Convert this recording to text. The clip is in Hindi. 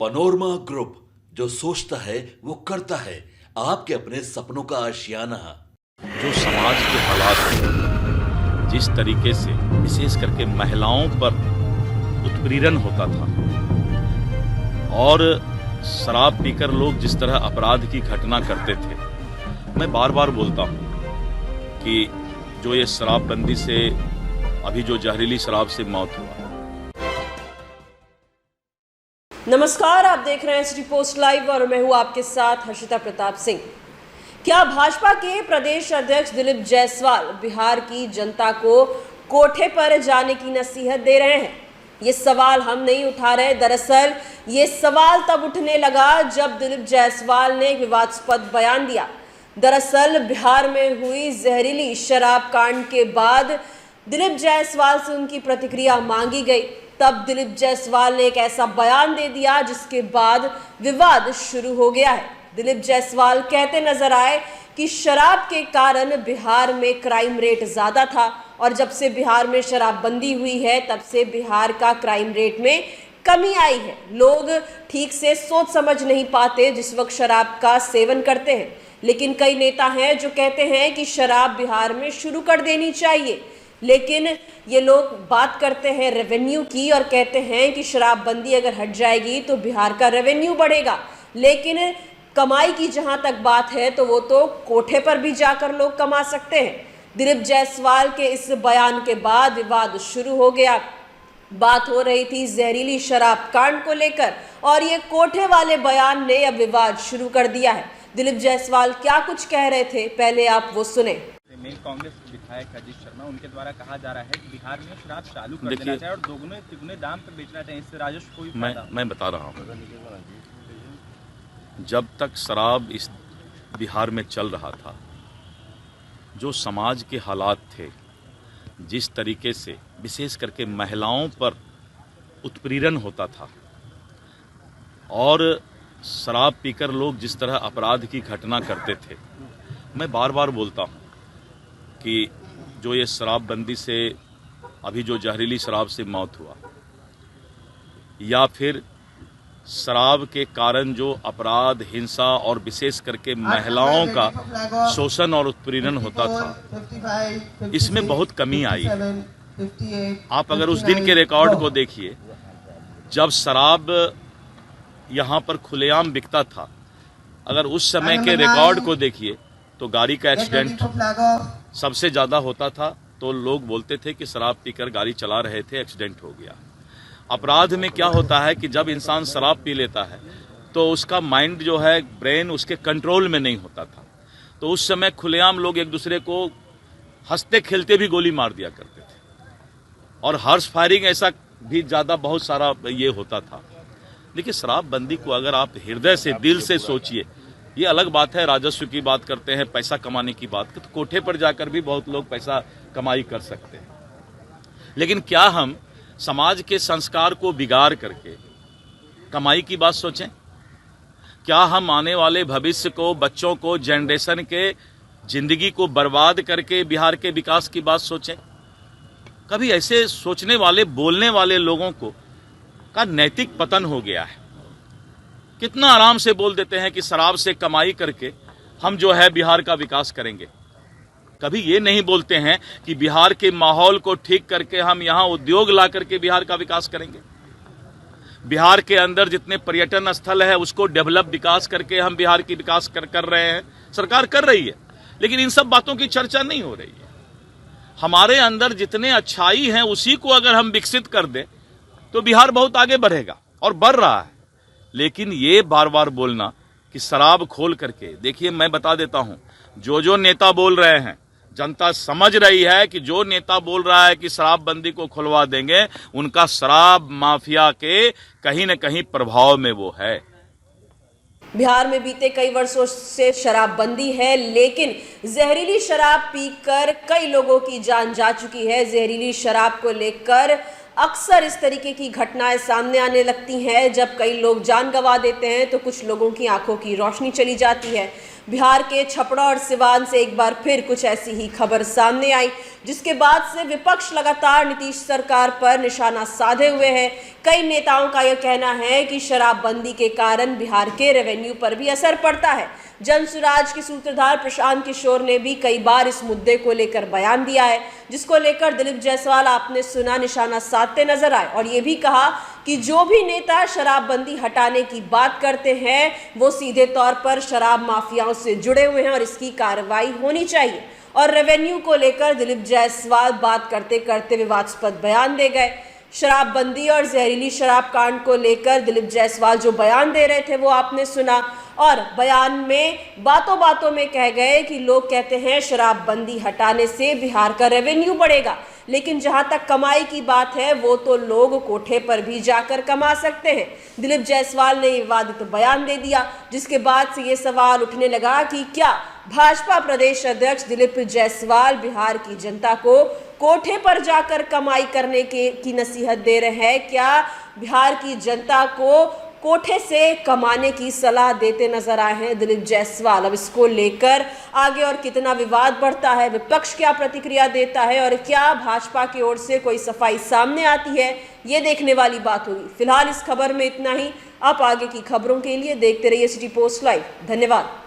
पनोरमा ग्रुप, जो सोचता है वो करता है। आपके अपने सपनों का आशियाना। जो समाज के हालात हैं, जिस तरीके से विशेष करके महिलाओं पर उत्पीड़न होता था और शराब पीकर लोग जिस तरह अपराध की घटना करते थे, मैं बार बार बोलता हूँ कि जो ये शराबबंदी से अभी जो जहरीली शराब से मौत हुआ। नमस्कार, आप देख रहे हैं सिटी पोस्ट लाइव और मैं हूं आपके साथ हर्षिता प्रताप सिंह। क्या भाजपा के प्रदेश अध्यक्ष दिलीप जायसवाल बिहार की जनता को कोठे पर जाने की नसीहत दे रहे हैं? ये सवाल हम नहीं उठा रहे। दरअसल ये सवाल तब उठने लगा जब दिलीप जायसवाल ने एक विवादास्पद बयान दिया। दरअसल बिहार में हुई जहरीली शराब कांड के बाद दिलीप जायसवाल से उनकी प्रतिक्रिया मांगी गई। तब दिलीप जायसवाल ने एक ऐसा बयान दे दिया जिसके बाद विवाद शुरू हो गया है। दिलीप जायसवाल कहते नजर आए कि शराब के कारण बिहार में क्राइम रेट ज्यादा था और जब से बिहार में शराबबंदी हुई है तब से बिहार का क्राइम रेट में कमी आई है। लोग ठीक से सोच समझ नहीं पाते जिस वक्त शराब का सेवन करते हैं, लेकिन कई नेता हैं जो कहते हैं कि शराब बिहार में शुरू कर देनी चाहिए। लेकिन ये लोग बात करते हैं रेवेन्यू की और कहते हैं कि शराबबंदी अगर हट जाएगी तो बिहार का रेवेन्यू बढ़ेगा, लेकिन कमाई की जहां तक बात है तो वो तो कोठे पर भी जाकर लोग कमा सकते हैं। दिलीप जायसवाल के इस बयान के बाद विवाद शुरू हो गया। बात हो रही थी जहरीली शराब कांड को लेकर और ये कोठे वाले बयान ने अब विवाद शुरू कर दिया है। दिलीप जायसवाल क्या कुछ कह रहे थे, पहले आप वो सुने। मेन कांग्रेस विधायक अजीत शर्मा, उनके द्वारा कहा जा रहा है कि बिहार में शराब चालू कर देना चाहिए और दोगुने तिगुने दाम पर बेचना चाहिए, इससे राजस्व कोई मैं बता रहा हूँ, जब तक शराब इस बिहार में चल रहा था, जो समाज के हालात थे, जिस तरीके से विशेष करके महिलाओं पर उत्पीड़न होता था और शराब पीकर लोग जिस तरह अपराध की घटना करते थे, मैं बार बार बोलता हूँ कि जो ये शराबबंदी से अभी जो जहरीली शराब से मौत हुआ या फिर शराब के कारण जो अपराध, हिंसा और विशेष करके महिलाओं का शोषण और उत्पीड़न होता था, इसमें बहुत कमी आई। आप अगर उस दिन के रिकॉर्ड को देखिए, जब शराब यहाँ पर खुलेआम बिकता था, अगर उस समय के रिकॉर्ड को देखिए तो गाड़ी का एक्सीडेंट सबसे ज़्यादा होता था। तो लोग बोलते थे कि शराब पीकर गाड़ी चला रहे थे, एक्सीडेंट हो गया। अपराध में क्या होता है कि जब इंसान शराब पी लेता है तो उसका माइंड जो है, ब्रेन उसके कंट्रोल में नहीं होता था। तो उस समय खुलेआम लोग एक दूसरे को हंसते खेलते भी गोली मार दिया करते थे और हर्ष फायरिंग ऐसा भी ज़्यादा बहुत सारा ये होता था। देखिए, शराबबंदी को अगर आप हृदय से, दिल से सोचिए, ये अलग बात है, राजस्व की बात करते हैं, पैसा कमाने की बात, तो कोठे पर जाकर भी बहुत लोग पैसा कमाई कर सकते हैं। लेकिन क्या हम समाज के संस्कार को बिगाड़ करके कमाई की बात सोचें? क्या हम आने वाले भविष्य को, बच्चों को, जनरेशन के जिंदगी को बर्बाद करके बिहार के विकास की बात सोचें? कभी ऐसे सोचने वाले, बोलने वाले लोगों को का नैतिक पतन हो गया है। कितना आराम से बोल देते हैं कि शराब से कमाई करके हम जो है बिहार का विकास करेंगे। कभी ये नहीं बोलते हैं कि बिहार के माहौल को ठीक करके हम यहाँ उद्योग ला करके बिहार का विकास करेंगे। बिहार के अंदर जितने पर्यटन स्थल है उसको डेवलप, विकास करके हम बिहार की विकास कर रहे हैं, सरकार कर रही है, लेकिन इन सब बातों की चर्चा नहीं हो रही है। हमारे अंदर जितने अच्छाई हैं उसी को अगर हम विकसित कर दें तो बिहार बहुत आगे बढ़ेगा और बढ़ रहा है। लेकिन ये बार बार बोलना कि शराब खोल करके, देखिए मैं बता देता हूं, जो नेता बोल रहे हैं, जनता समझ रही है कि जो नेता बोल रहा है कि शराबबंदी को खुलवा देंगे, उनका शराब माफिया के कहीं न कहीं प्रभाव में वो है। बिहार में बीते कई वर्षों से शराबबंदी है, लेकिन जहरीली शराब पीकर कई लोगों की जान जा चुकी है। जहरीली शराब को लेकर अक्सर इस तरीके की घटनाएं सामने आने लगती हैं। जब कई लोग जान गंवा देते हैं तो कुछ लोगों की आंखों की रोशनी चली जाती है। बिहार के छपरा और सिवान से एक बार फिर कुछ ऐसी ही खबर सामने आई, जिसके बाद से विपक्ष लगातार नीतीश सरकार पर निशाना साधे हुए है। कई नेताओं का यह कहना है कि शराबबंदी के कारण बिहार के रेवेन्यू पर भी असर पड़ता है। जनसुराज के सूत्रधार प्रशांत किशोर ने भी कई बार इस मुद्दे को लेकर बयान दिया है, जिसको लेकर दिलीप जायसवाल आपने सुना निशाना साधते नजर आए और ये भी कहा कि जो भी नेता शराबबंदी हटाने की बात करते हैं वो सीधे तौर पर शराब माफियाओं से जुड़े हुए हैं और इसकी कार्रवाई होनी चाहिए। और रेवेन्यू को लेकर दिलीप जायसवाल बात करते करते विवादास्पद बयान दे गए। शराबबंदी और जहरीली शराब कांड को लेकर दिलीप जायसवाल जो बयान दे रहे थे वो आपने सुना और बयान में बातों बातों में कह गए कि लोग कहते हैं शराबबंदी हटाने से बिहार का रेवेन्यू बढ़ेगा, लेकिन जहां तक कमाई की बात है वो तो लोग कोठे पर भी जाकर कमा सकते हैं। दिलीप जायसवाल ने विवादित बयान दे दिया, जिसके बाद से ये सवाल उठने लगा कि क्या भाजपा प्रदेश अध्यक्ष दिलीप जायसवाल बिहार की जनता को कोठे पर जाकर कमाई करने की नसीहत दे रहे हैं? क्या बिहार की जनता को कोठे से कमाने की सलाह देते नजर आए हैं दिलीप जायसवाल? अब इसको लेकर आगे और कितना विवाद बढ़ता है, विपक्ष क्या प्रतिक्रिया देता है और क्या भाजपा की ओर से कोई सफाई सामने आती है, ये देखने वाली बात होगी। फिलहाल इस खबर में इतना ही। आप आगे की खबरों के लिए देखते रहिए सिटी पोस्ट लाइव। धन्यवाद।